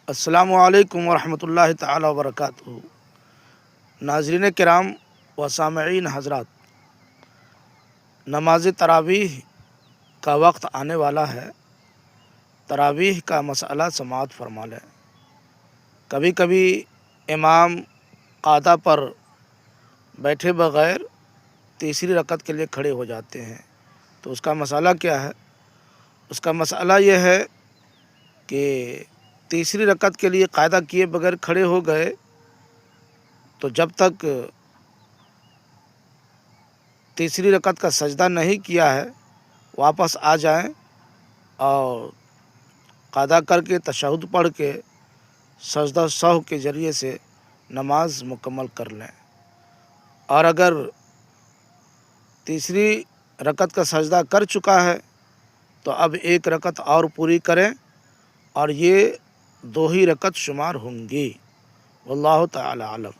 السلام علیکم ورحمۃ اللہ تعالی وبرکاتہ۔ ناظرین کرام و سامعین حضرات، نماز تراویح کا وقت آنے والا ہے۔ تراویح کا مسئلہ سماعت فرما لیں۔ کبھی کبھی امام قعدہ پر بیٹھے بغیر تیسری رکعت کے لیے کھڑے ہو جاتے ہیں، تو اس کا مسئلہ کیا ہے؟ اس کا مسئلہ یہ ہے کہ تیسری رکعت کے لیے قاعدہ کیے بغیر کھڑے ہو گئے تو جب تک تیسری رکعت کا سجدہ نہیں کیا ہے واپس آ جائیں اور قاعدہ کر کے تشہد پڑھ کے سجدہ سہو کے ذریعے سے نماز مکمل کر لیں۔ اور اگر تیسری رکعت کا سجدہ کر چکا ہے تو اب ایک رکعت اور پوری کریں، اور یہ 2 ہی رکعت شمار ہوں گی۔ واللہ تعالی عالم۔